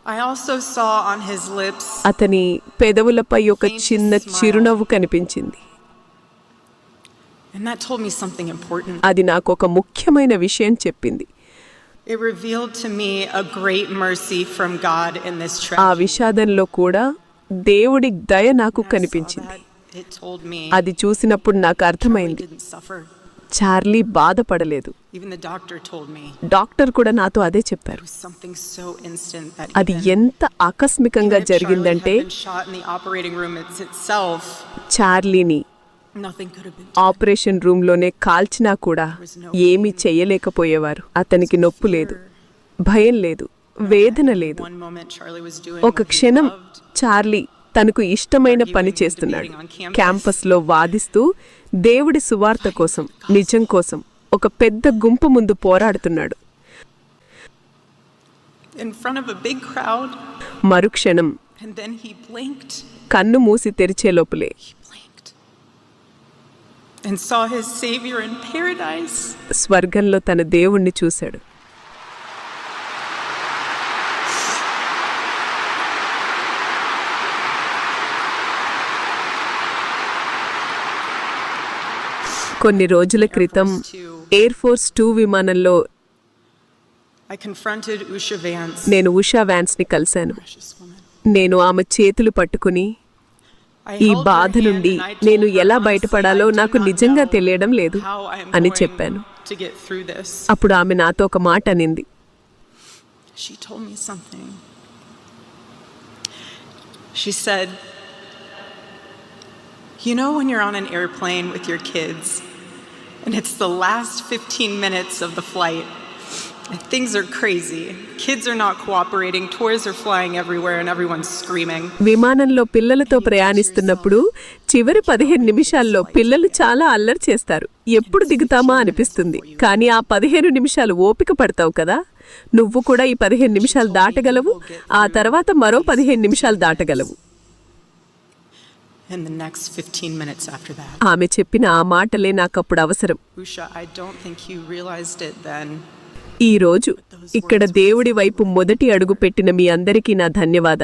I also saw on his lips అతని పెదవులపై ఒక చిన్న చిరునవ్వు కనిపించింది. and that told me something important. అది నాకు ఒక ముఖ్యమైన విషయం చెప్పింది. It revealed to me a great mercy from God in this ఆ tragedy. విషాదంలో కూడా దేవుడి దయ నాకు కనిపించింది. It told me అది చూసినప్పుడు నాకు Charlie అర్థమైంది, didn't suffer. చార్లీ బాధపడలేదు. Even the doctor told me doctor కూడా నాతో అదే it చెప్పారు. was something so instant that అది even ఎంత ఆకస్మికంగా if Charlie had జరిగిందంటే been shot in the operating room itself, చార్లీని nothing could have been done. Operation రూమ్లోనే కాల్చినా కూడా ఏమీ చెయ్యలేకపోయేవారు. అతనికి నొప్పి లేదు, భయం లేదు, వేదన లేదు. One moment Charlie was doing ఒక what he క్షణం loved. చార్లీ తనకు ఇష్టమైన పని చేస్తున్నాడు. క్యాంపస్లో వాదిస్తూ దేవుడి సువార్త కోసం, నిజం కోసం ఒక పెద్ద గుంపు ముందు పోరాడుతున్నాడు. In front of a big crowd, మరుక్షణం and then he blinked. కన్ను మూసి తెరిచే లోపలే He blinked and saw his savior in paradise. స్వర్గంలో తన దేవుణ్ణి చూశాడు. కొన్ని రోజుల క్రితం ఎయిర్ ఫోర్స్ 2 విమానంలో I confronted Usha Vance. నేను ఉషా వ్యాన్స్ని కలిశాను. Precious woman. నేను ఆమె చేతులు పట్టుకుని I ఈ held her బాధ hand నుండి and I told నేను her ఎలా honestly, బయటపడాలో I do నాకు not నిజంగా know తెలియడం లేదు how I am అని going చెప్పాను. to get through this. అప్పుడు ఆమె నాతో ఒక మాట అనింది. She told me something. She said, "You know when you're on an airplane with your kids and it's the last 15 minutes of the flight and things are crazy. Kids are not cooperating, toys are flying everywhere and everyone's screaming." విమానంలో పిల్లలతో ప్రయాణిస్తున్నప్పుడు చివరి 15 నిమిషాల్లో పిల్లలు చాలా అల్లరి చేస్తారు. ఎప్పుడు దిగుతామా అనిపిస్తుంది. కానీ ఆ 15 నిమిషాలు ఓపిక పడతావు కదా. నువ్వు కూడా ఈ 15 నిమిషాలు దాటగలవు, ఆ తర్వాత మరో 15 నిమిషాలు దాటగలవు. And the next 15 minutes after that. ఆమె చెప్పిన ఆ మాటలే నాకప్పుడు అవసరం. Usha, I don't think you realized it then. ఈ రోజు ఇక్కడ దేవుడి వైపు మొదటి అడుగు పెట్టిన మీ అందరికీ నా ధన్యవాదాలు.